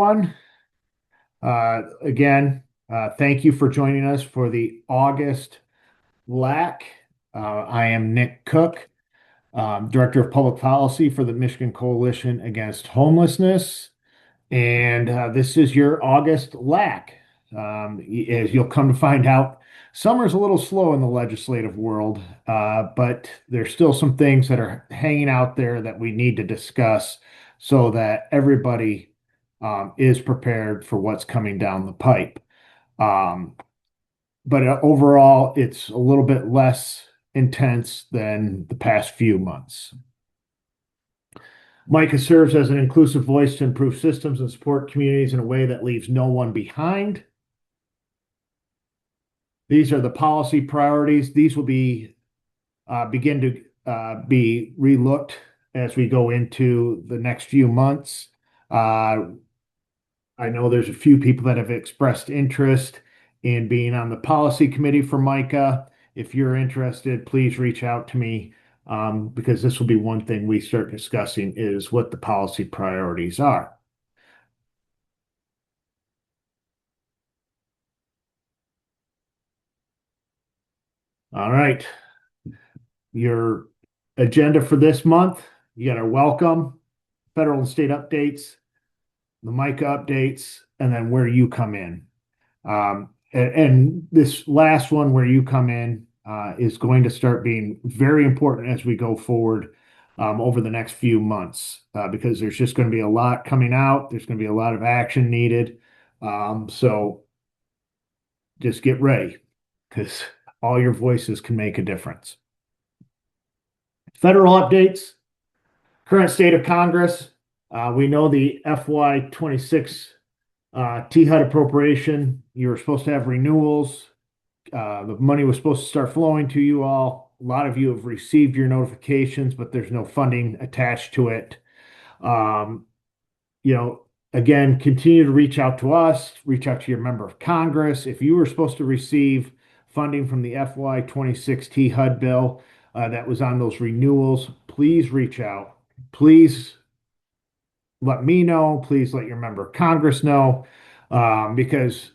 everyone. Again, thank you for joining us for the August LAC. I am Nick Cook, Director of Public Policy for the Michigan Coalition Against Homelessness. And this is your August LAC. As you'll come to find out, summer's a little slow in the legislative world, but there's still some things that are hanging out there that we need to discuss so that everybody is prepared for what's coming down the pipe. Um, but overall, it's a little bit less intense than the past few months. Micah serves as an inclusive voice to improve systems and support communities in a way that leaves no one behind. These are the policy priorities. These will begin to be relooked as we go into the next few months. Uh, I know there's a few people that have expressed interest in being on the policy committee for Micah. If you're interested, please reach out to me because this will be one thing we start discussing is what the policy priorities are. All right. Your agenda for this month, you got our welcome, federal and state updates, the Micah updates, and then where you come in. And this last one, where you come in, is going to start being very important as we go forward over the next few months because there's just going to be a lot coming out. There's going to be a lot of action needed. So just get ready because all your voices can make a difference. Federal updates, current state of Congress. We know the FY26 THUD appropriation. You were supposed to have renewals. The money was supposed to start flowing to you all. A lot of you have received your notifications, but there's no funding attached to it. Um, again, continue to reach out to us, reach out to your member of Congress. If you were supposed to receive funding from the FY26 THUD bill that was on those renewals, please reach out. Please let me know. Please let your member of Congress know because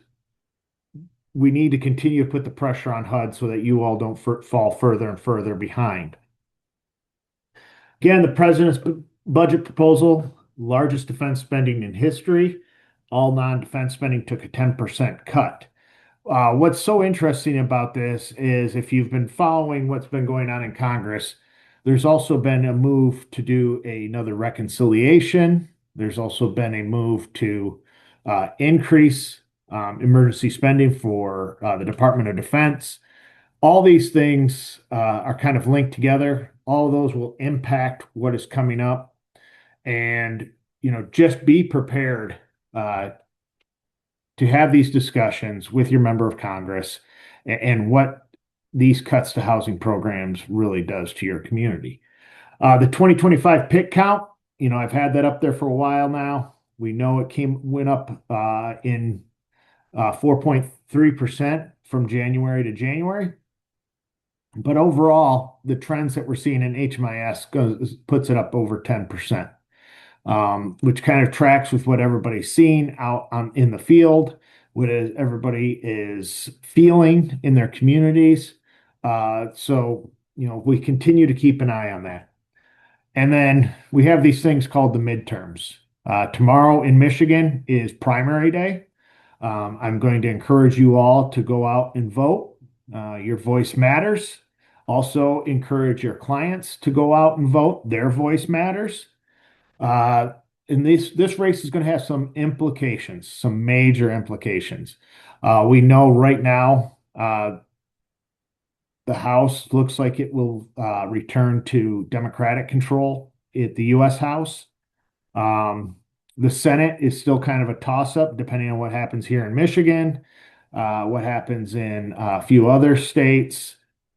we need to continue to put the pressure on HUD so that you all don't fall further and further behind. Again, the president's budget proposal, largest defense spending in history. All non-defense spending took a 10% cut. What's so interesting about this is if you've been following what's been going on in Congress, there's also been a move to do another reconciliation. There's also been a move to increase emergency spending for the Department of Defense. All these things are kind of linked together. All of those will impact what is coming up. And, just be prepared to have these discussions with your member of Congress and what these cuts to housing programs really does to your community. The 2025 PIT count, I've had that up there for a while now. We know it went up in 4.3% from January to January. But overall, the trends that we're seeing in HMIS puts it up over 10%, which kind of tracks with what everybody's seeing out in the field, what everybody is feeling in their communities. So, we continue to keep an eye on that. And then we have these things called the midterms. Tomorrow in Michigan is primary day. I'm going to encourage you all to go out and vote. Your voice matters. Also, encourage your clients to go out and vote. Their voice matters. And this race is going to have some implications, some major implications. We know right now the House looks like it will return to Democratic control at the U.S. House. The Senate is still kind of a toss-up depending on what happens here in Michigan, what happens in a few other states.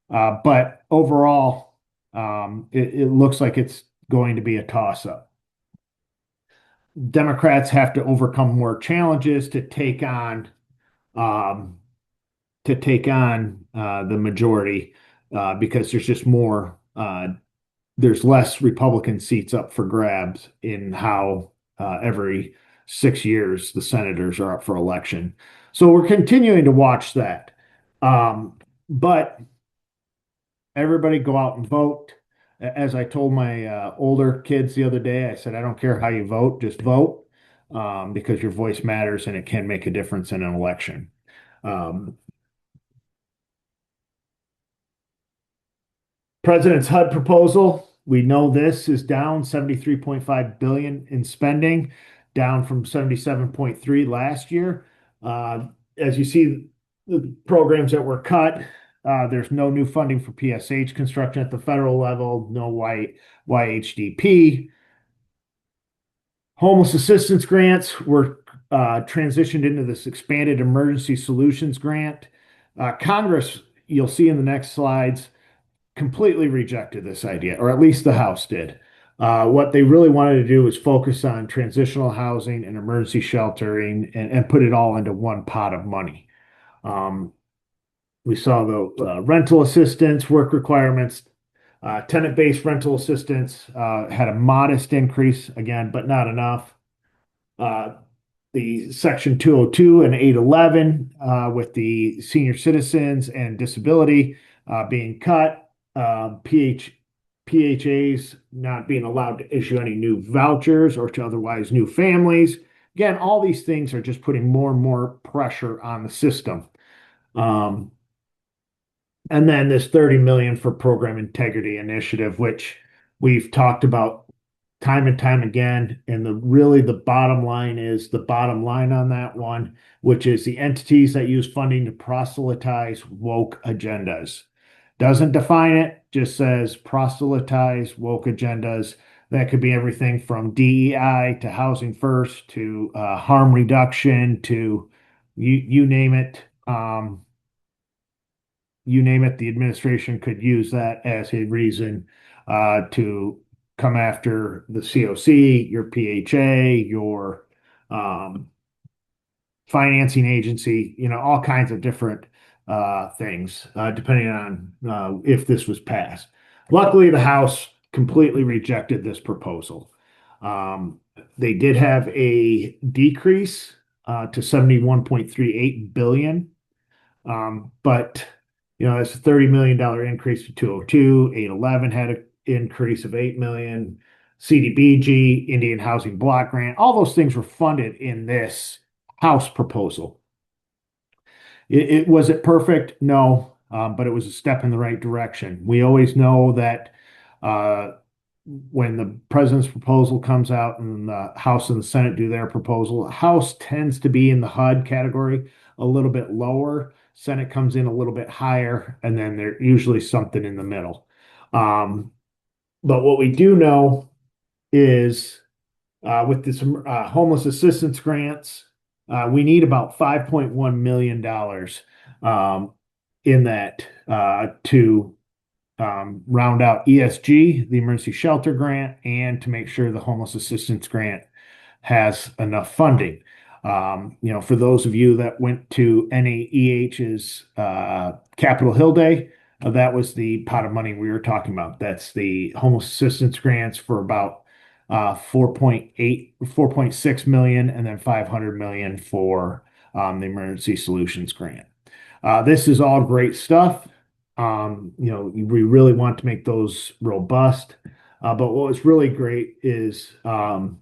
But overall, it looks like it's going to be a toss-up. Democrats have to overcome more challenges to take on um, the majority because there's just more. There's less Republican seats up for grabs in how every 6 years the senators are up for election. So we're continuing to watch that. But everybody go out and vote. As I told my older kids the other day, I said, I don't care how you vote, just vote, because your voice matters and it can make a difference in an election. Um, President's HUD proposal, we know this is down 73.5 billion in spending, down from 77.3 last year. As you see, the programs that were cut, there's no new funding for PSH construction at the federal level, no YHDP. Homeless assistance grants were transitioned into this expanded emergency solutions grant. Congress, you'll see in the next slides, completely rejected this idea, or at least the House did. What they really wanted to do was focus on transitional housing and emergency sheltering and put it all into one pot of money. Um, we saw the rental assistance, work requirements, tenant-based rental assistance had a modest increase again, but not enough. Uh, the Section 202 and 811 with the senior citizens and disability being cut, PHAs not being allowed to issue any new vouchers or to otherwise new families. Again, all these things are just putting more and more pressure on the system. Um, and then this 30 million for program integrity initiative, which we've talked about time and time again. And the bottom line is the bottom line on that one, which is the entities that use funding to proselytize woke agendas. Doesn't define it, just says proselytize woke agendas. That could be everything from DEI to housing first to harm reduction to you name it. You name it, the administration could use that as a reason to come after the COC, your PHA, your um, financing agency, all kinds of different things, depending on if this was passed. Luckily, the House completely rejected this proposal. They did have a decrease to 71.38 billion. But it's a $30 million increase to 202. 811 had an increase of 8 million. CDBG, Indian Housing Block Grant, all those things were funded in this House proposal. It was it perfect? No, but it was a step in the right direction. We always know that uh, when the president's proposal comes out and the House and the Senate do their proposal, House tends to be in the HUD category a little bit lower. Senate comes in a little bit higher, and then there's usually something in the middle. Um, but what we do know is with this homeless assistance grants, we need about $5.1 million in that to round out ESG, the emergency shelter grant, and to make sure the homeless assistance grant has enough funding. For those of you that went to NAEH's Capitol Hill Day, that was the pot of money we were talking about. That's the homeless assistance grants for about 4.8, 4.6 million, and then 500 million for the emergency solutions grant. This is all great stuff. We really want to make those robust. But what was really great is the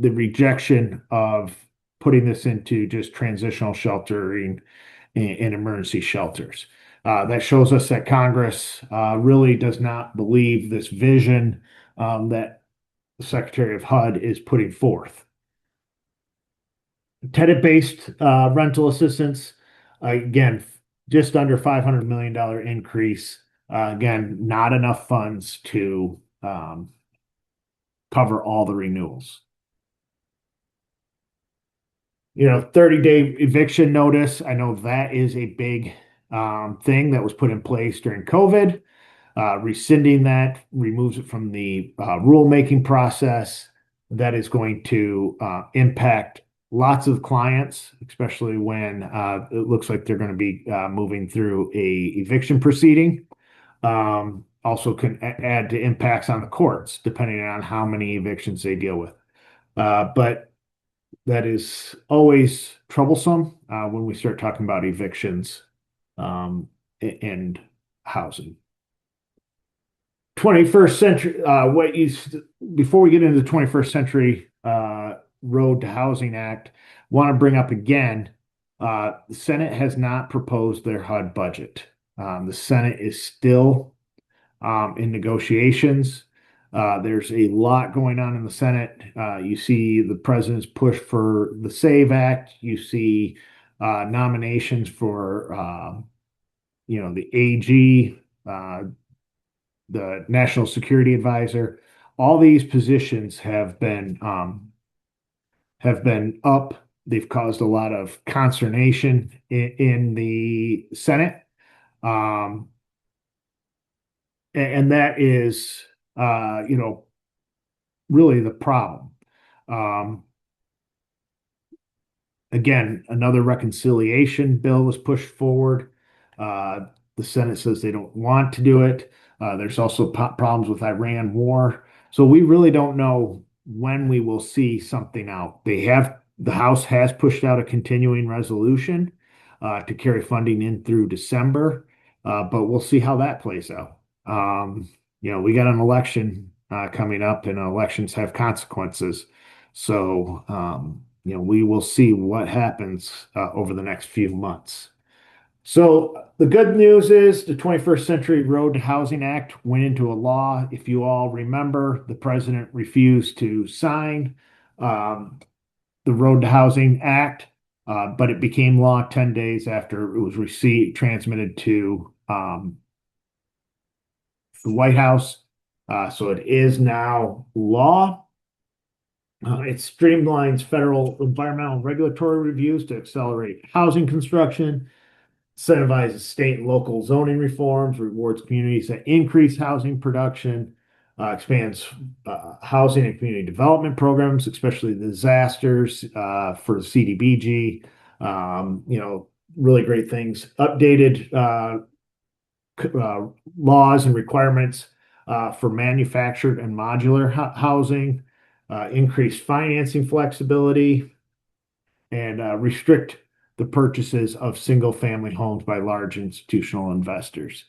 rejection of putting this into just transitional sheltering and emergency shelters. That shows us that Congress really does not believe this vision that the Secretary of HUD is putting forth. Tenant-based rental assistance, again, just under $500 million increase. Again, not enough funds to cover all the renewals. 30-day eviction notice. I know that is a big thing that was put in place during COVID. Rescinding that removes it from the rulemaking process. That is going to impact lots of clients, especially when it looks like they're going to be moving through a eviction proceeding. Also can add to impacts on the courts, depending on how many evictions they deal with. But that is always troublesome when we start talking about evictions and housing. 21st century, before we get into the 21st century Road to Housing Act, want to bring up again, the Senate has not proposed their HUD budget. The Senate is still in negotiations. There's a lot going on in the Senate. You see the president's push for the SAVE Act. You see nominations for, the AG, the National Security Advisor. All these positions have been up. They've caused a lot of consternation in the Senate. Um, and that is, really the problem. Um, Again, another reconciliation bill was pushed forward. Uh, the Senate says they don't want to do it. There's also problems with Iran war. So we really don't know when we will see something out. The House has pushed out a continuing resolution to carry funding in through December, but we'll see how that plays out. We got an election coming up, and elections have consequences. So, we will see what happens over the next few months. So the good news is the 21st Century Road to Housing Act went into a law. If you all remember, the president refused to sign um, the Road to Housing Act, but it became law 10 days after it was transmitted to the White House. So it is now law. It streamlines federal environmental and regulatory reviews to accelerate housing construction, incentivizes state and local zoning reforms, rewards communities that increase housing production, expands housing and community development programs, especially disasters for the CDBG. Really great things. Updated laws and requirements for manufactured and modular housing, increase financing flexibility, and restrict the purchases of single family homes by large institutional investors.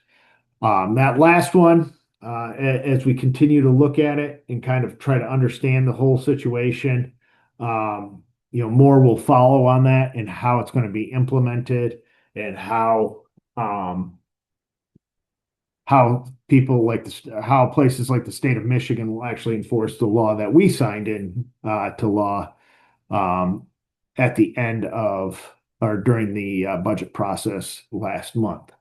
That last one, as we continue to look at it and kind of try to understand the whole situation, more will follow on that and how it's going to be implemented and how places like the state of Michigan will actually enforce the law that we signed to law um, at the end of or during the budget process last month.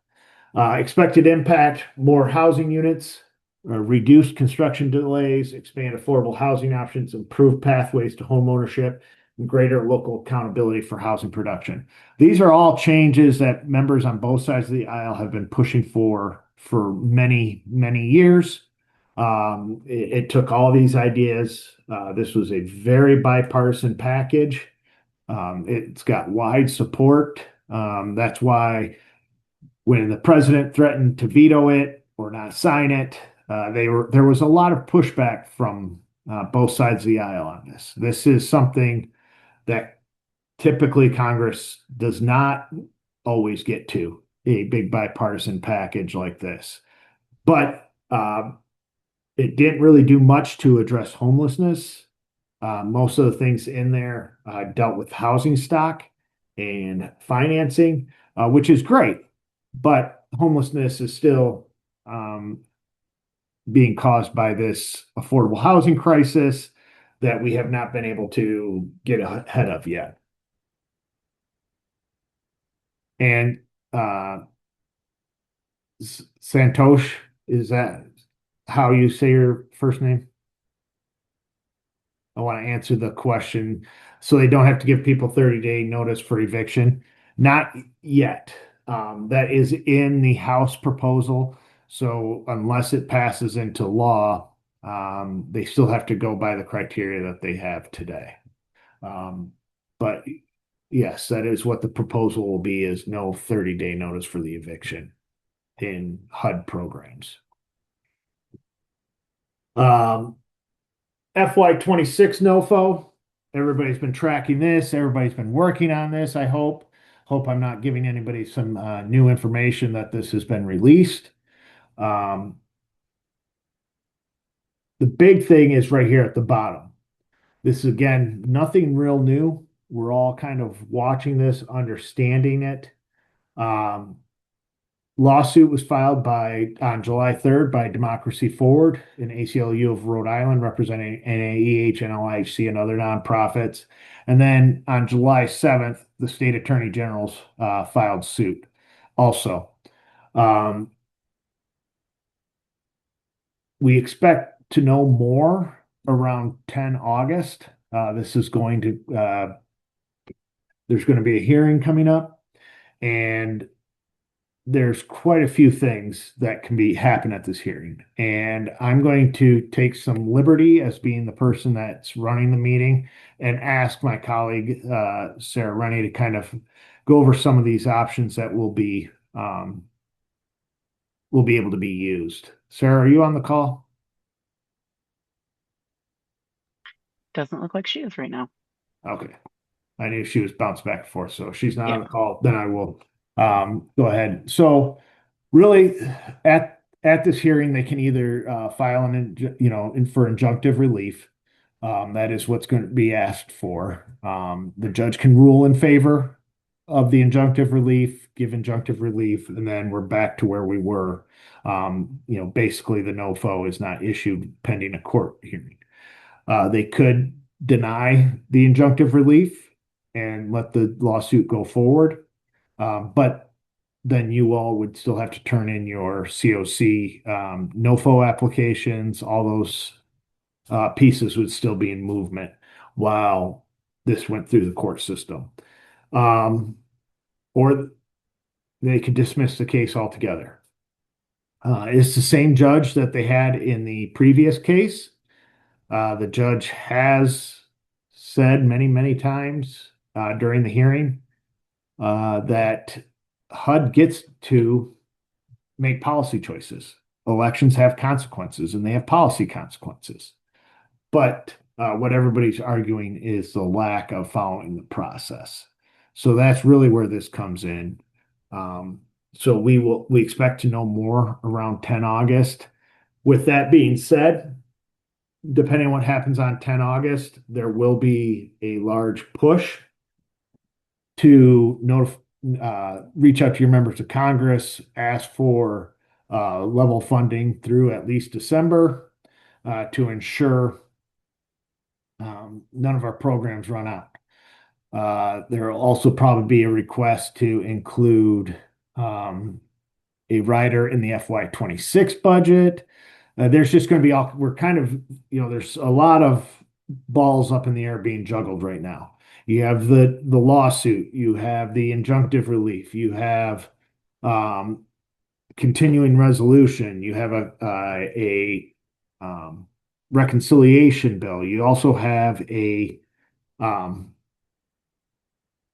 Expected impact: more housing units, reduced construction delays, expand affordable housing options, improve pathways to home ownership, and greater local accountability for housing production. These are all changes that members on both sides of the aisle have been pushing for many, many years. It took all these ideas. This was a very bipartisan package. It's got wide support. That's why when the president threatened to veto it or not sign it, there was a lot of pushback from both sides of the aisle on this. This is something that typically Congress does not always get to, a big bipartisan package like this. But it didn't really do much to address homelessness. Most of the things in there dealt with housing stock and financing, which is great, but homelessness is still being caused by this affordable housing crisis that we have not been able to get ahead of yet. And Santosh, is that how you say your first name? I want to answer the question so they don't have to give people 30-day notice for eviction. Not yet. That is in the House proposal. So unless it passes into law, they still have to go by the criteria that they have today. But yes, that is what the proposal will be, is no 30-day notice for the eviction in HUD programs. FY26 NOFO. everybody's been tracking this. Everybody's been working on this. I hope I'm not giving anybody some new information that this has been released. Um, the big thing is right here at the bottom. This is again nothing real new. We're all kind of watching this, understanding it. Um, Lawsuit was filed by on July 3rd by Democracy Forward, an ACLU of Rhode Island representing NAEH, NLIHC, and other nonprofits. And then on July 7th, the state attorney generals filed suit also. Um, we expect to know more around 10 August. This is going to, there's going to be a hearing coming up, and there's quite a few things that can be happen at this hearing. And I'm going to take some liberty as being the person that's running the meeting and ask my colleague, Sarah Rennie, to kind of go over some of these options that will be able to be used. Sarah, are you on the call? Doesn't look like she is right now. Okay. I knew she was bounced back and forth. So if she's not Yeah. on the call, then I will go ahead. So really, at this hearing, they can either file for injunctive relief. That is what's going to be asked for. The judge can rule in favor of the injunctive relief, give injunctive relief, and then we're back to where we were. Basically the no-fo is not issued pending a court hearing. They could deny the injunctive relief and let the lawsuit go forward. But then you all would still have to turn in your COC, NOFO applications, all those pieces would still be in movement while this went through the court system. Um, or they could dismiss the case altogether. It's the same judge that they had in the previous case. The judge has said many, many times during the hearing that HUD gets to make policy choices. Elections have consequences and they have policy consequences. But what everybody's arguing is the lack of following the process. So that's really where this comes in. Um, so we expect to know more around 10 August. With that being said, depending on what happens on 10 August, there will be a large push to reach out to your members of Congress, ask for level funding through at least December to ensure none of our programs run out. There will also probably be a request to include a rider in the FY26 budget. There's just going to be we're kind of, there's a lot of balls up in the air being juggled right now. You have the lawsuit, you have the injunctive relief, you have um, continuing resolution, you have a reconciliation bill. Um,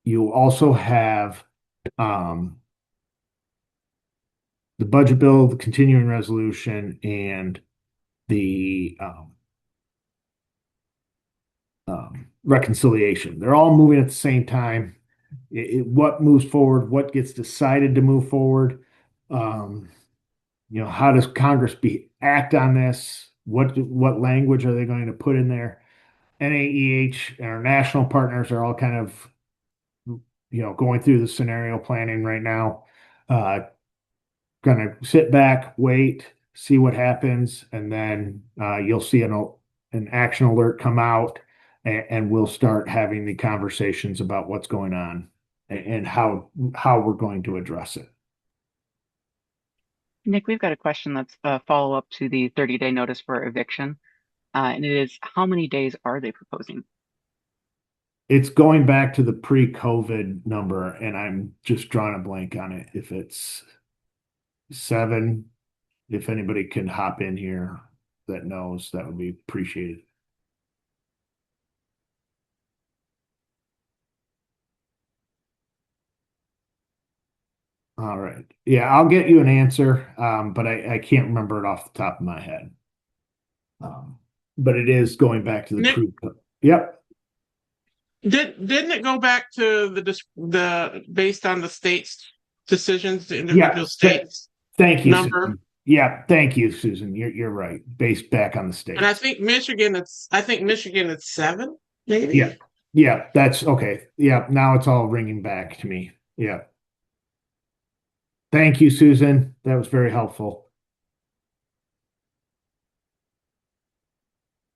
you also have um, the budget bill, the continuing resolution, and the reconciliation. They're all moving at the same time. What moves forward, what gets decided to move forward. Um, how does Congress act on this? What language are they going to put in there? NAEH and our national partners are all kind of, going through the scenario planning right now. Going to sit back, wait, see what happens, and then you'll see an action alert come out, and we'll start having the conversations about what's going on and how we're going to address it. Nick, we've got a question that's a follow-up to the 30-day notice for eviction. And it is, how many days are they proposing? It's going back to the pre-COVID number, and I'm just drawing a blank on it. If it's 7, if anybody can hop in here that knows, that would be appreciated. All right. Yeah, I'll get you an answer, but I can't remember it off the top of my head. Um, but it is going back to the Nick, pre. Yep. Didn't it go back to the based on the state's decisions, the individual Yes. states Thank you, number? Susan. Yeah, thank you, Susan. You're right. Based back on the And states. I think Michigan it's seven, Yeah. maybe. Yeah, that's okay. Yeah, now it's all ringing back to me. Yeah. Thank you, Susan. That was very helpful.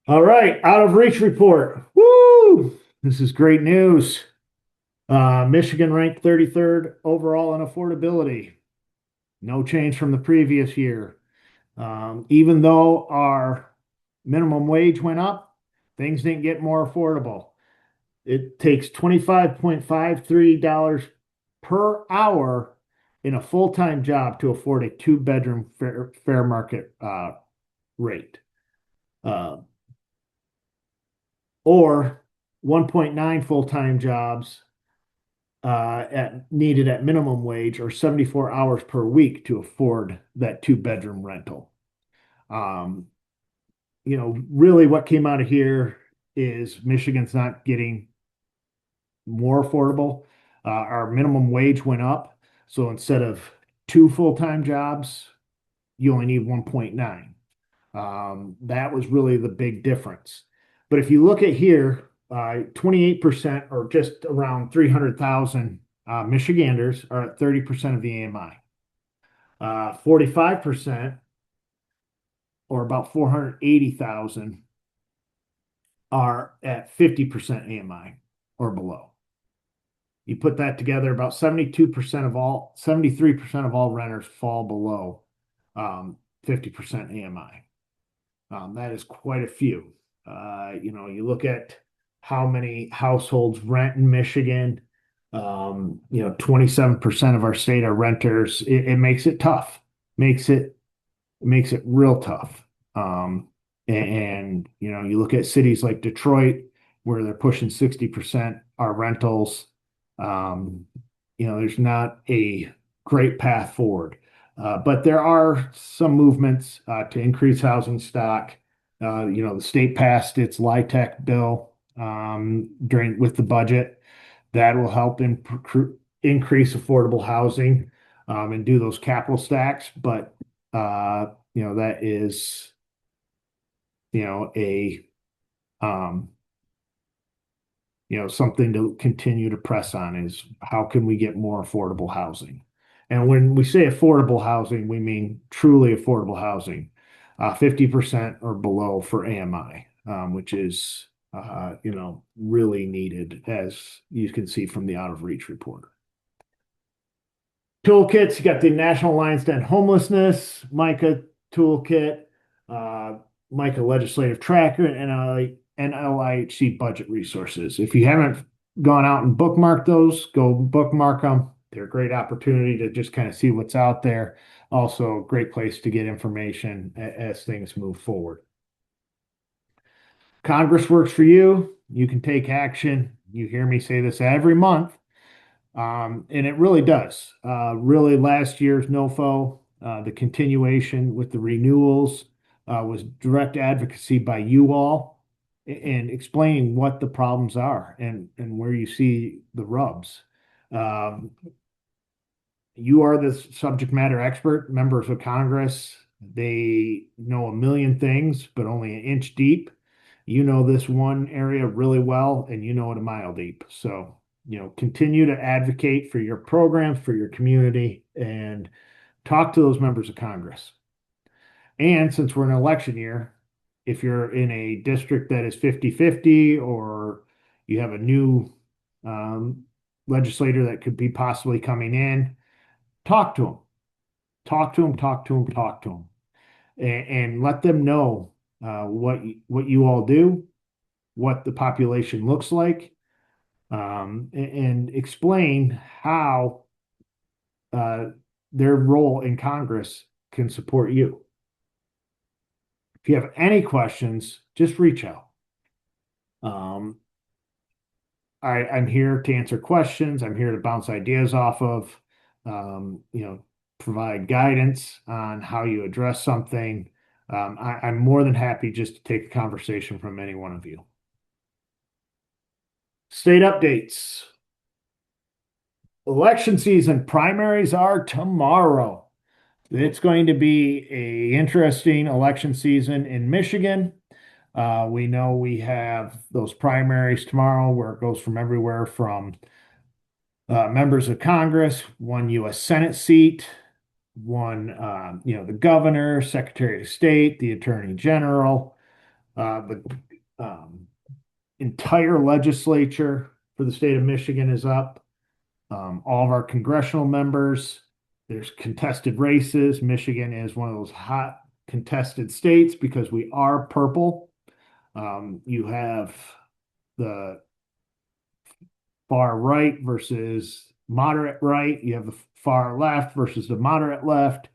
All right, out of reach report. Woo! This is great news. Michigan ranked 33rd overall in affordability. No change from the previous year. Even though our minimum wage went up, things didn't get more affordable. It takes $25.53 per hour in a full-time job to afford a two-bedroom fair market rate, uh, or 1.9 full-time jobs needed at minimum wage, or 74 hours per week to afford that two-bedroom rental. Um, really what came out of here is Michigan's not getting more affordable. Our minimum wage went up. So instead of two full-time jobs, you only need 1.9. That was really the big difference. But if you look at here, 28% or just around 300,000 Michiganders are at 30% of the AMI. 45% or about 480,000 are at 50% AMI or below. You put that together, about 72% of all, 73% of all renters fall below 50% AMI. That is quite a few. You look at how many households rent in Michigan. 27% of our state are renters. It makes it tough. Makes it makes it real tough. You look at cities like Detroit, where they're pushing 60% are rentals. Um, there's not a great path forward. But there are some movements to increase housing stock. The state passed its LIHTC bill during with the budget that will help increase affordable housing and do those capital stacks. But that is a um, something to continue to press on is how can we get more affordable housing? And when we say affordable housing, we mean truly affordable housing, 50% or below for AMI, which is, really needed, as you can see from the out of reach report. Toolkits, you got the National Alliance to End Homelessness, MICA toolkit, uh, MICA legislative tracker, and NLIHC budget resources. If you haven't gone out and bookmarked those, go bookmark them. They're a great opportunity to just kind of see what's out there. Also, a great place to get information as things move forward. Congress works for you. You can take action. You hear me say this every month. And it really does. Really, last year's NOFO, the continuation with the renewals, was direct advocacy by you all and explaining what the problems are and where you see the rubs. Um, you are the subject matter expert, members of Congress. They know a million things, but only an inch deep. You know this one area really well, and you know it a mile deep. So, continue to advocate for your programs, for your community, and talk to those members of Congress. And since we're in an election year, if you're in a district that is 50-50, or you have a new um, legislator that could be possibly coming in, talk to them, talk to them, talk to them, talk to them, and let them know what you all do, what the population looks like, and explain how uh, their role in Congress can support you. If you have any questions, just reach out. Um, I'm here to answer questions. I'm here to bounce ideas off of, um, you know, provide guidance on how you address something. I'm more than happy just to take a conversation from any one of you. State updates. Election season primaries are tomorrow. It's going to be a interesting election season in Michigan. We know we have those primaries tomorrow where it goes from everywhere from members of Congress, one U.S. Senate seat, one, the governor, Secretary of State, the Attorney General, the entire legislature for the state of Michigan is up. All of our congressional members, there's contested races. Michigan is one of those hot contested states because we are purple. You have the far right versus moderate right. You have the far left versus the moderate left.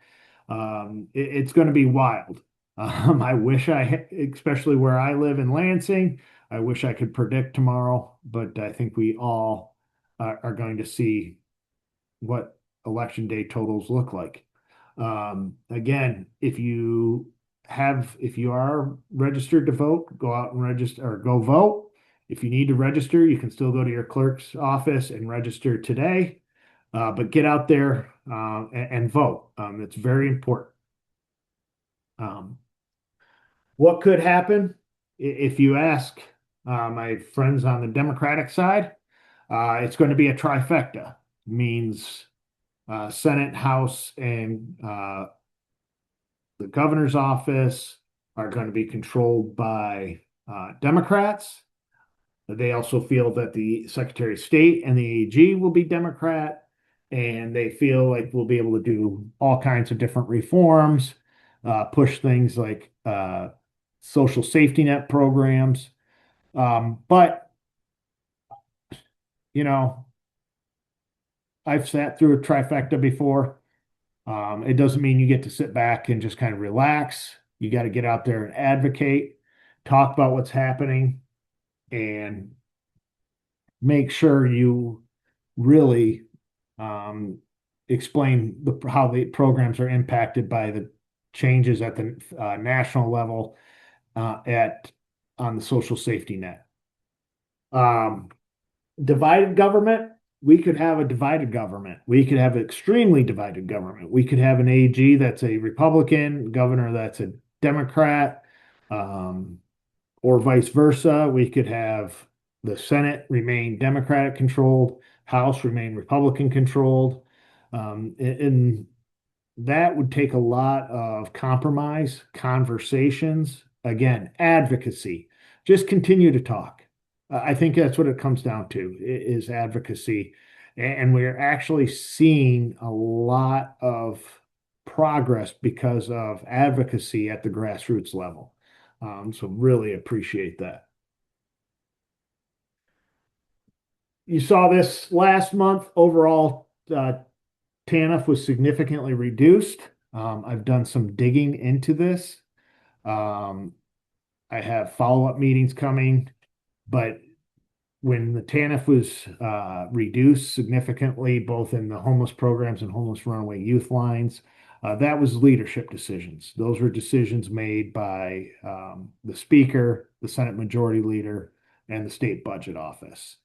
It's going to be wild. I wish especially where I live in Lansing, I wish I could predict tomorrow, but I think we all are going to see what election day totals look like. Again, if you are registered to vote, go out and register or go vote. If you need to register, you can still go to your clerk's office and register today. But get out there and vote. It's very important. What could happen if you ask my friends on the Democratic side? It's going to be a trifecta. Means Senate, House, and the governor's office are going to be controlled by Democrats. They also feel that the Secretary of State and the AG will be Democrat, and they feel like we'll be able to do all kinds of different reforms, push things like social safety net programs. But, you know, I've sat through a trifecta before. It doesn't mean you get to sit back and just kind of relax. You got to get out there and advocate, talk about what's happening, and make sure you really explain how the programs are impacted by the changes at the national level at on the social safety net. Divided government. We could have a divided government. We could have an extremely divided government. We could have an AG that's a Republican, governor that's a Democrat, or vice versa. We could have the Senate remain Democratic controlled, House remain Republican controlled. And that would take a lot of compromise, conversations, again, advocacy. Just continue to talk. I think that's what it comes down to is advocacy. And we're actually seeing a lot of progress because of advocacy at the grassroots level. So really appreciate that. You saw this last month. Overall, TANF was significantly reduced. I've done some digging into this. I have follow-up meetings coming, but when the TANF was reduced significantly, both in the homeless programs and homeless runaway youth lines, that was leadership decisions. Those were decisions made by the Speaker, the Senate Majority Leader, and the State Budget Office.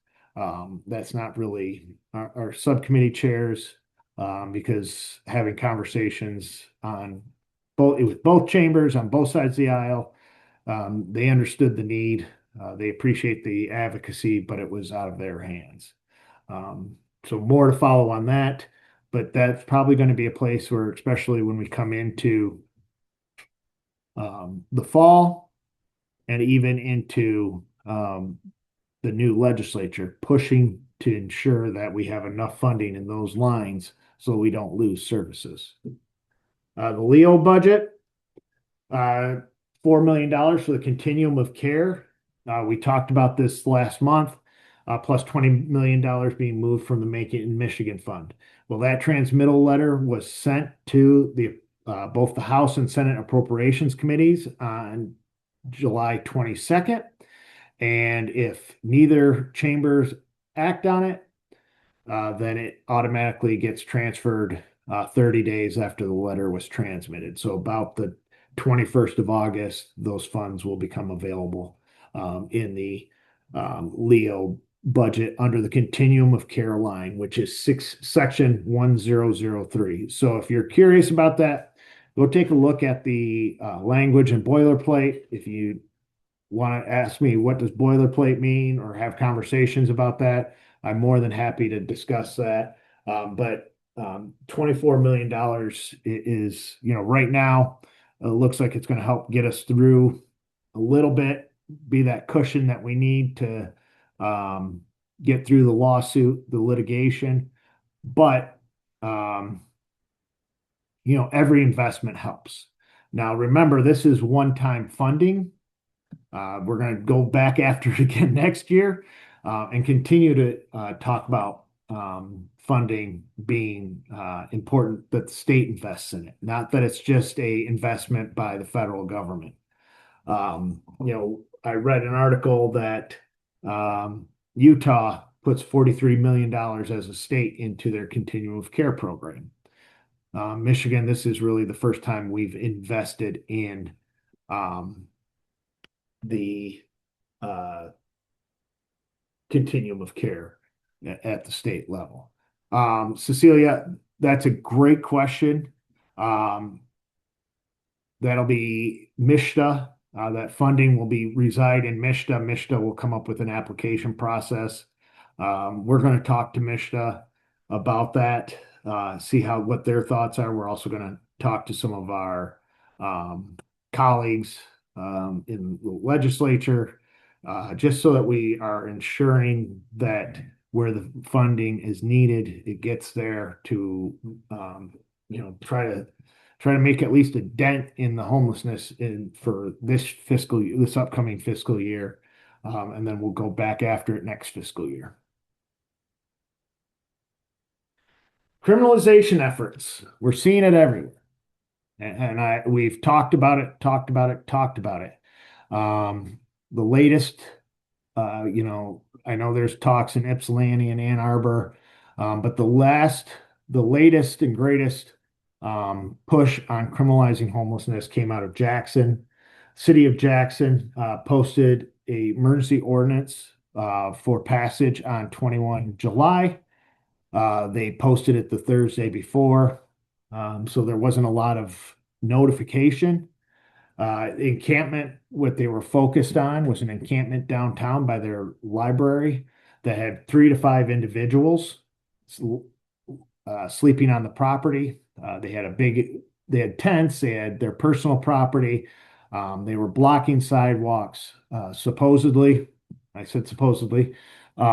That's not really our subcommittee chairs, because having conversations with both chambers on both sides of the aisle, they understood the need. They appreciate the advocacy, but it was out of their hands. So more to follow on that, but that's probably going to be a place where, especially when we come into the fall and even into the new legislature, pushing to ensure that we have enough funding in those lines so we don't lose services. The Leo budget, $4 million for the continuum of care. We talked about this last month, plus $20 million being moved from the Make It in Michigan Fund. Well, that transmittal letter was sent to both the House and Senate Appropriations Committees on July 22nd. And if neither chambers act on it, then it automatically gets transferred 30 days after the letter was transmitted. So about the 21st of August, those funds will become available in the Leo budget under the Continuum of Care line, which is section 1003. So if you're curious about that, go take a look at the language and boilerplate. If you want to ask me what does boilerplate mean or have conversations about that, I'm more than happy to discuss that. But $24 million is, right now, looks like it's going to help get us through a little bit, be that cushion that we need to get through the lawsuit, the litigation. But, um, every investment helps. Now, remember, this is one-time funding. We're going to go back after it again next year and continue to talk about funding being important that the state invests in it, not that it's just a investment by the federal government. I read an article that Utah puts $43 million as a state into their continuum of care program. Michigan, this is really the first time we've invested in the continuum of care at the state level. Cecilia, that's a great question. That'll be MISHDA. That funding will reside in MISHDA. MISHDA will come up with an application process. We're going to talk to MISHDA about that, see what their thoughts are. We're also going to talk to some of our colleagues in the legislature, just so that we are ensuring that where the funding is needed, it gets there to, try to make at least a dent in the homelessness for this upcoming fiscal year. And then we'll go back after it next fiscal year. Criminalization efforts. We're seeing it everywhere. And we've talked about it. The latest, I know there's talks in Ypsilanti and Ann Arbor, but the latest and greatest push on criminalizing homelessness came out of Jackson. City of Jackson posted a emergency ordinance for passage on 21 July. They posted it the Thursday before, so there wasn't a lot of notification. Encampment, what they were focused on was an encampment downtown by their library that had 3 to 5 individuals sleeping on the property. They had tents, they had their personal property. They were blocking sidewalks, supposedly. I said supposedly. They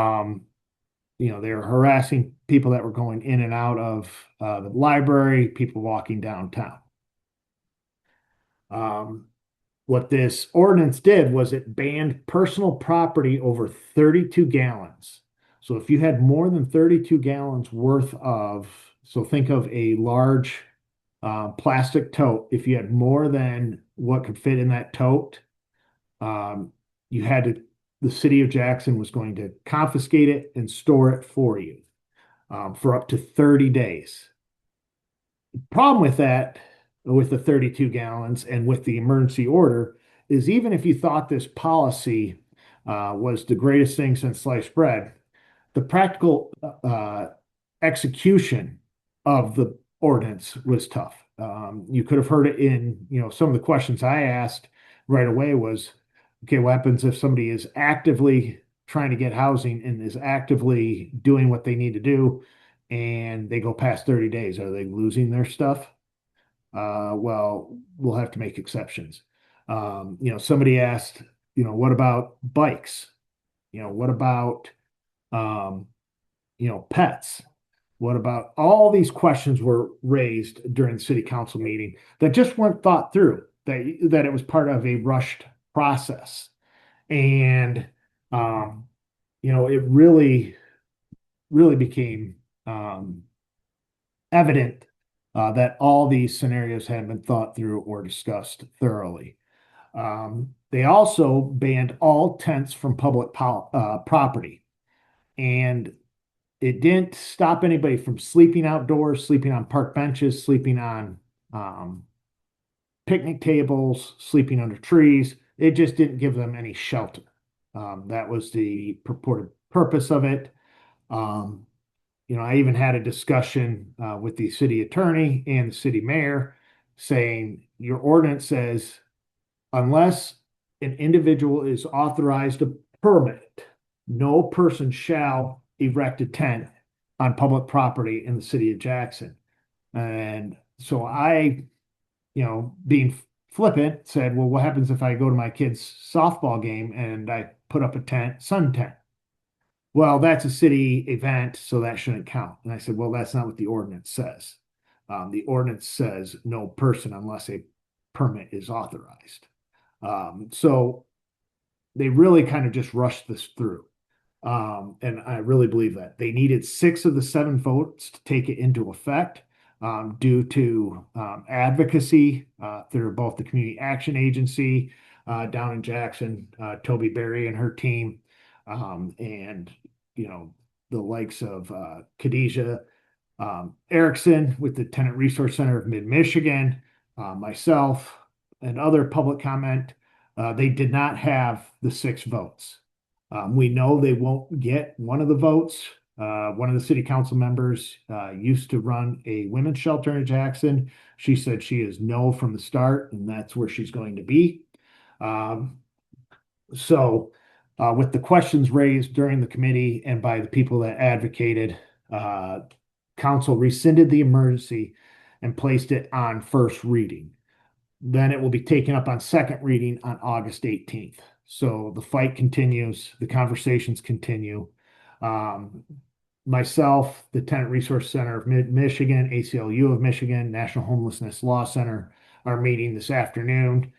were harassing people that were going in and out of the library, people walking downtown. What this ordinance did was it banned personal property over 32 gallons. So if you had more than 32 gallons worth so think of a large plastic tote. If you had more than what could fit in that tote, the city of Jackson was going to confiscate it and store it for you for up to 30 days. The problem with that, with the 32 gallons and with the emergency order, is even if you thought this policy was the greatest thing since sliced bread, the practical execution of the ordinance was tough. You could have heard it in, some of the questions I asked right away was, okay, what happens if somebody is actively trying to get housing and is actively doing what they need to do and they go past 30 days? Are they losing their stuff? Well, we'll have to make exceptions. Somebody asked, what about bikes? What about, pets? What about all these questions were raised during the city council meeting that just weren't thought through, that it was part of a rushed process. And, it really, really became evident that all these scenarios hadn't been thought through or discussed thoroughly. They also banned all tents from public property. And it didn't stop anybody from sleeping outdoors, sleeping on park benches, sleeping on picnic tables, sleeping under trees. It just didn't give them any shelter. That was the purported purpose of it. Um, I even had a discussion with the city attorney and the city mayor saying your ordinance says unless an individual is authorized to permit, no person shall erect a tent on public property in the city of Jackson. And so being flippant, said, well, what happens if I go to my kid's softball game and I put up a sun tent? Well, that's a city event, so that shouldn't count. And I said, well, that's not what the ordinance says. The ordinance says no person unless a permit is authorized. So they really kind of just rushed this through. And I really believe that they needed 6 of the 7 votes to take it into effect due to advocacy through both the Community Action Agency down in Jackson, Toby Berry and her team, and the likes of Khadijah Erickson with the Tenant Resource Center of Mid-Michigan, myself, and other public comment. They did not have the 6 votes. We know they won't get one of the votes. One of the city council members used to run a women's shelter in Jackson. She said she is no from the start, and that's where she's going to be. So, with the questions raised during the committee and by the people that advocated, council rescinded the emergency and placed it on first reading. Then it will be taken up on second reading on August 18th. So the fight continues, the conversations continue. Myself, the Tenant Resource Center of Michigan, ACLU of Michigan, National Homelessness Law Center are meeting this afternoon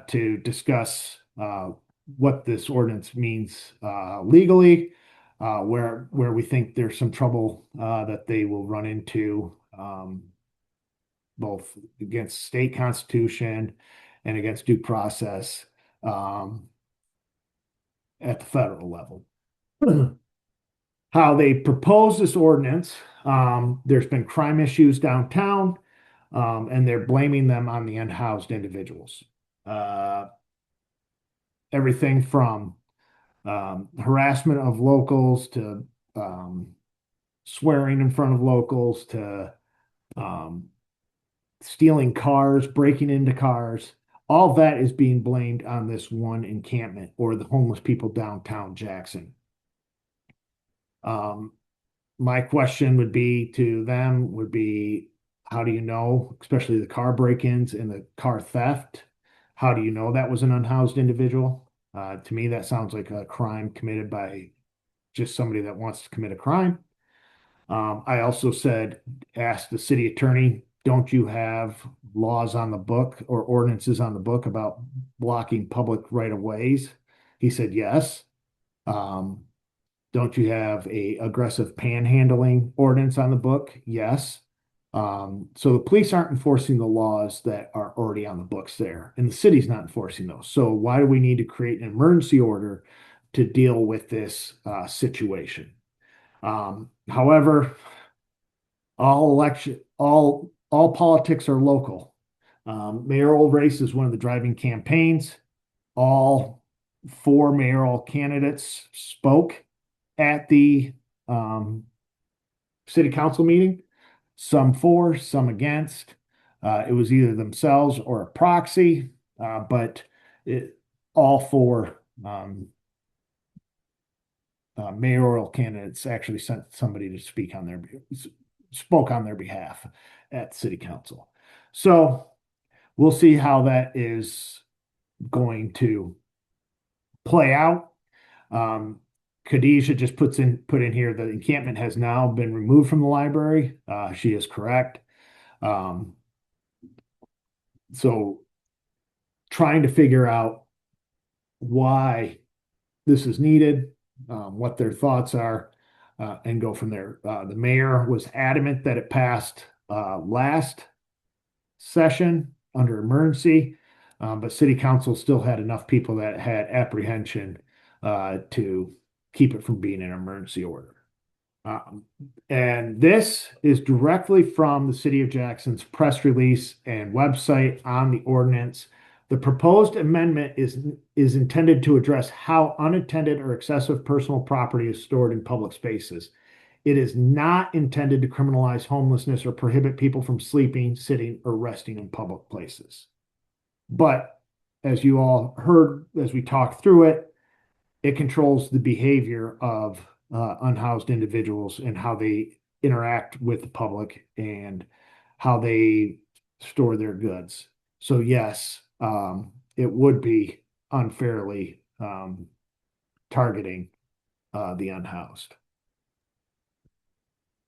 to discuss what this ordinance means legally, where we think there's some trouble that they will run into both against state constitution and against due process at the federal level. How they propose this ordinance, there's been crime issues downtown, and they're blaming them on the unhoused individuals. Everything from harassment of locals to swearing in front of locals to stealing cars, breaking into cars. All that is being blamed on this one encampment or the homeless people downtown Jackson. My question would be to them would be, how do you know, especially the car break-ins and the car theft, how do you know that was an unhoused individual? To me, that sounds like a crime committed by just somebody that wants to commit a crime. I also asked the city attorney, don't you have laws on the book or ordinances on the book about blocking public right-of-ways? He said, yes. Don't you have a aggressive panhandling ordinance on the book? Yes. So the police aren't enforcing the laws that are already on the books there, and the city's not enforcing those. So why do we need to create an emergency order to deal with this situation? However, all politics are local. Mayoral race is one of the driving campaigns. All 4 mayoral candidates spoke at the city council meeting, some for, some against. It was either themselves or a proxy, but all 4 mayoral candidates actually sent somebody to spoke on their behalf at city council. So we'll see how that is going to play out. Khadijah just put in here the encampment has now been removed from the library. She is correct. So trying to figure out why this is needed, what their thoughts are, and go from there. The mayor was adamant that it passed last session under emergency, but city council still had enough people that had apprehension to keep it from being an emergency order. And this is directly from the city of Jackson's press release and website on the ordinance. The proposed amendment is intended to address how unattended or excessive personal property is stored in public spaces. It is not intended to criminalize homelessness or prohibit people from sleeping, sitting, or resting in public places. But as you all heard as we talked through it, it controls the behavior of unhoused individuals and how they interact with the public and how they store their goods. So yes, it would be unfairly targeting the unhoused.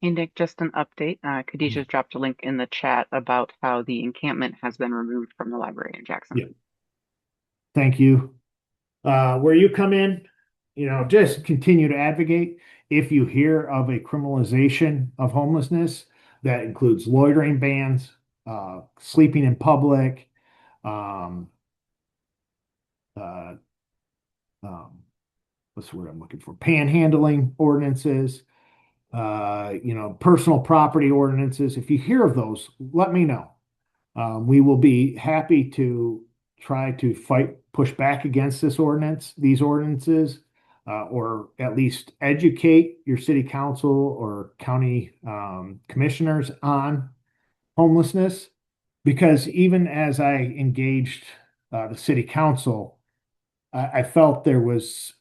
Hey Nick, just an update. Khadijah's dropped a link in the chat about how the encampment has been removed from the library in Jackson. Yeah. Thank you. Where you come in, just continue to advocate. If you hear of a criminalization of homelessness, that includes loitering bans, sleeping in public, um, uh, what's the word I'm looking for? Panhandling ordinances, personal property ordinances. If you hear of those, let me know. We will be happy to try to push back against these ordinances, or at least educate your city council or county commissioners on homelessness. Because even as I engaged the city council, I felt there was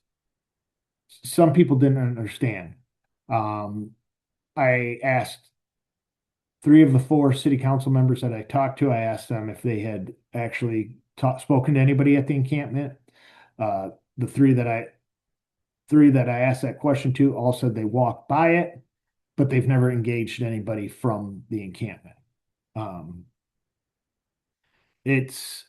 some people didn't understand. Um, I asked three of the four city council members that I talked to, I asked them if they had actually spoken to anybody at the encampment. The three that I asked that question to all said they walked by it, but they've never engaged anybody from the encampment. It's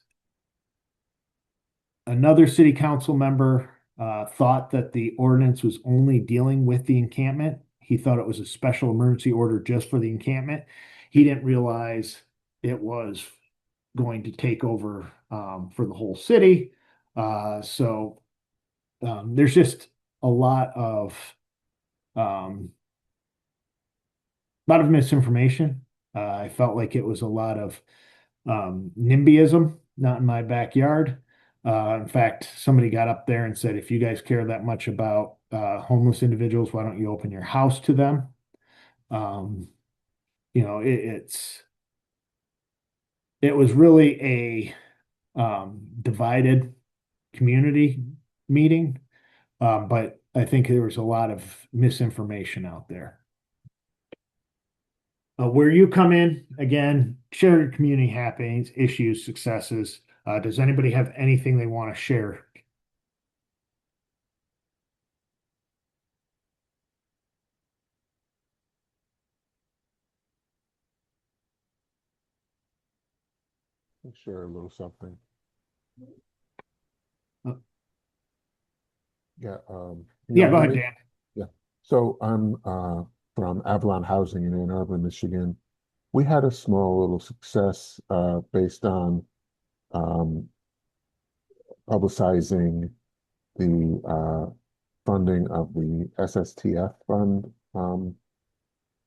Another city council member thought that the ordinance was only dealing with the encampment. He thought it was a special emergency order just for the encampment. He didn't realize it was going to take over for the whole city. So there's just a um, lot of misinformation. I felt like it was a lot of NIMBYism, not in my backyard. In fact, somebody got up there and said, if you guys care that much about homeless individuals, why don't you open your house to them? Um, it was really a divided community meeting, but I think there was a lot of misinformation out there. Where you come in, again, share your community happenings, issues, successes. Does anybody have anything they want to share? Share a little something. Uh, Yeah. Yeah, go ahead, Dan. Yeah. So I'm from Avalon Housing in Ann Arbor, Michigan. We had a small little success based on um, publicizing the funding of the SSTF fund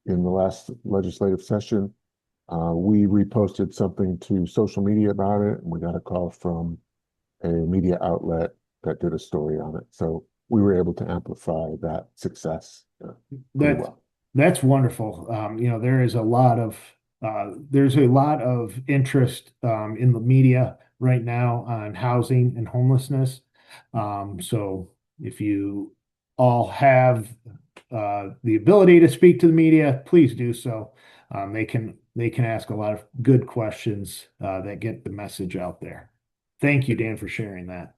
in the last legislative session. We reposted something to social media about it, and we got a call from a media outlet that did a story on it. So we were able to amplify that success pretty well. That's wonderful. There's a lot of interest in the media right now on housing and homelessness. So if you all have the ability to speak to the media, please do so. They can ask a lot of good questions that get the message out there. Thank you, Dan, for sharing that.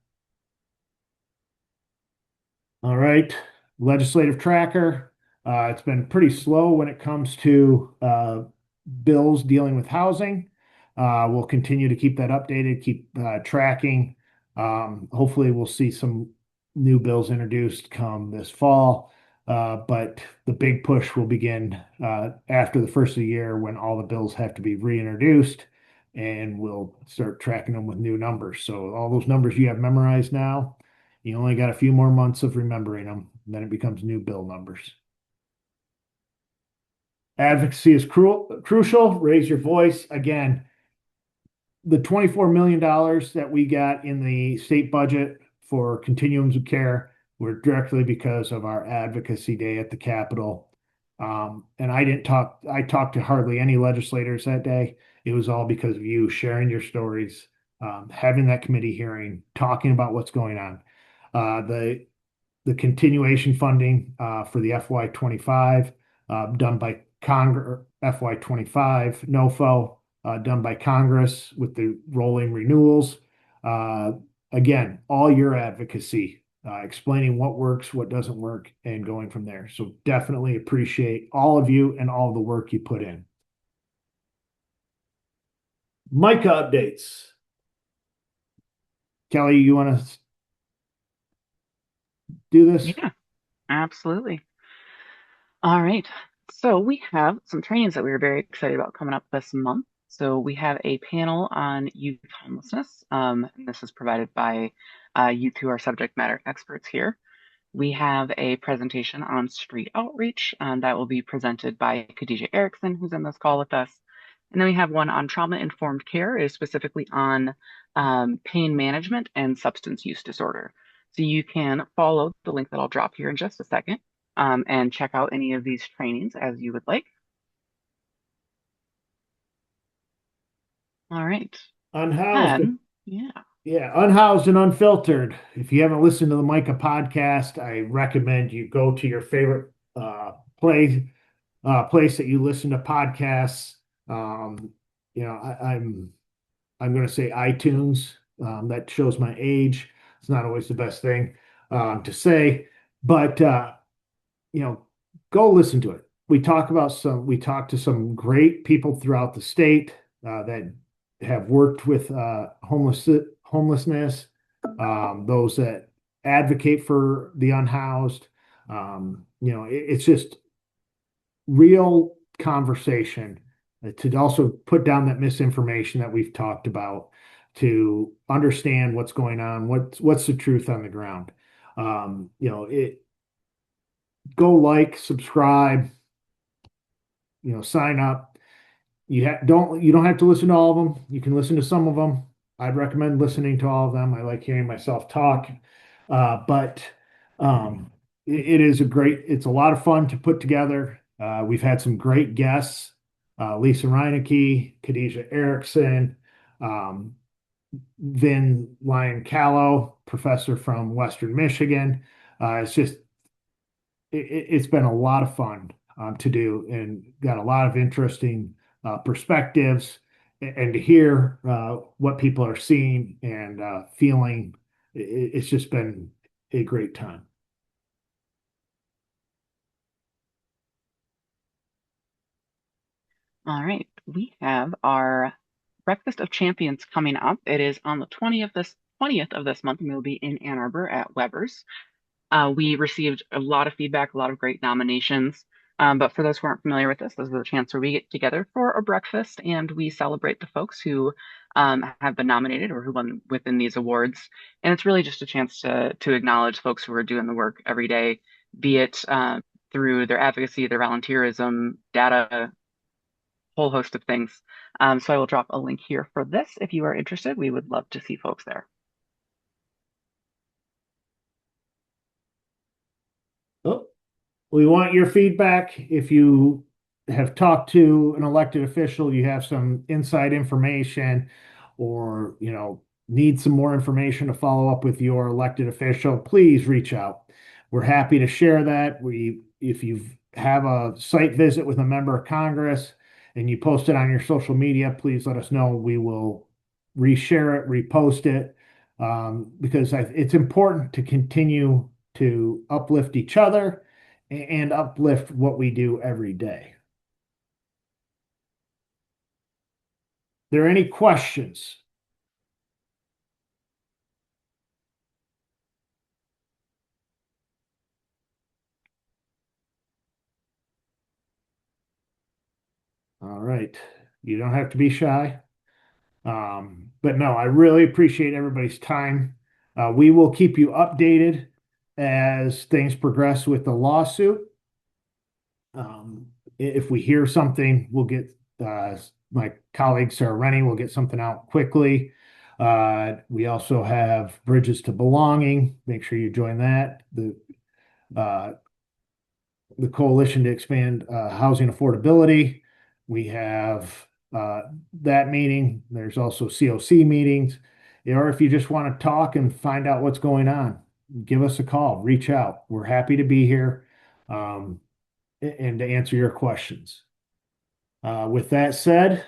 All right, legislative tracker. It's been pretty slow when it comes to bills dealing with housing. We'll continue to keep that updated, keep tracking. Hopefully, we'll see some new bills introduced come this fall. But the big push will begin after the first of the year when all the bills have to be reintroduced, and we'll start tracking them with new numbers. So all those numbers you have memorized now, you only got a few more months of remembering them, then it becomes new bill numbers. Advocacy is crucial. Raise your voice. Again, the $24 million that we got in the state budget for continuums of care were directly because of our advocacy day at the Capitol. And I talked to hardly any legislators that day. It was all because of you sharing your stories, having that committee hearing, talking about what's going on. The continuation funding for the FY25 done by Congress, FY25 NOFO done by Congress with the rolling renewals. Uh, Again, all your advocacy, explaining what works, what doesn't work, and going from there. So definitely appreciate all of you and all the work you put in. Micah updates. Kelly, you want to do this? Yeah, absolutely. All right. So we have some trainings that we are very excited about coming up this month. So we have a panel on youth homelessness. And this is provided by you two, our subject matter experts here. We have a presentation on street outreach that will be presented by Khadijah Erickson, who's in this call with us. And then we have one on trauma-informed care, is specifically on pain management and substance use disorder. So you can follow the link that I'll drop here in just a second and check out any of these trainings as you would like. All right. Unhoused. Yeah. Yeah, unhoused and unfiltered. If you haven't listened to the Micah podcast, I recommend you go to your favorite place that you listen to podcasts. You know, I'm going to say iTunes. That shows my age. It's not always the best thing to say, but you know, go listen to it. We talk to some great people throughout the state that have worked with homelessness, those that advocate for the unhoused. You know, it's just real conversation to also put down that misinformation that we've talked about, to understand what's going on, what's the truth on the ground. You know, go like, subscribe, you know, sign up. You don't have to listen to all of them. You can listen to some of them. I'd recommend listening to all of them. I like hearing myself talk. But it is it's a lot of fun to put together. We've had some great guests, Lisa Reinecke, Khadijah Erickson, um, Vin Lyon Callow, professor from Western Michigan. It's been a lot of fun to do, and got a lot of interesting perspectives, and to hear what people are seeing and feeling. It's just been a great time. All right. We have our Breakfast of Champions coming up. It is on the 20th of this month, and we'll be in Ann Arbor at Weber's. We received a lot of feedback, a lot of great nominations. But for those who aren't familiar with this is the chance where we get together for a breakfast and we celebrate the folks who have been nominated or who won within these awards. And it's really just a chance to acknowledge folks who are doing the work every day, be it through their advocacy, their volunteerism, data, whole host of things. So I will drop a link here for this. If you are interested, we would love to see folks there. Oh, we want your feedback. If you have talked to an elected official, you have some inside information, or you know, need some more information to follow up with your elected official, please reach out. We're happy to share that. If you have a site visit with a member of Congress and you post it on your social media, please let us know. We will reshare it, repost it, because it's important to continue to uplift each other and uplift what we do every day. There any questions? All right. You don't have to be shy. But no, I really appreciate everybody's time. We will keep you updated as things progress with the lawsuit. If we hear something, we'll get my colleague Sarah Rennie will get something out quickly. We also have Bridges to Belonging. Make sure you join that. Uh, the Coalition to Expand Housing Affordability. We have that meeting. There's also COC meetings. Or if you just want to talk and find out what's going on, give us a call, reach out. We're happy to be here and to answer your questions. With that said,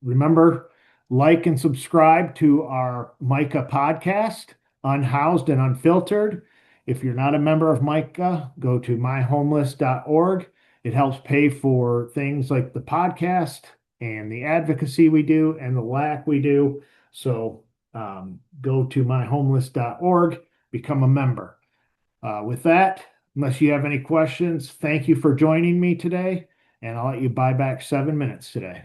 remember, like and subscribe to our Micah podcast, Unhoused and Unfiltered. If you're not a member of Micah, go to myhomeless.org. It helps pay for things like the podcast and the advocacy we do and the LAC we do. So go to myhomeless.org, become a member. With that, unless you have any questions, thank you for joining me today, and I'll let you buy back 7 minutes today.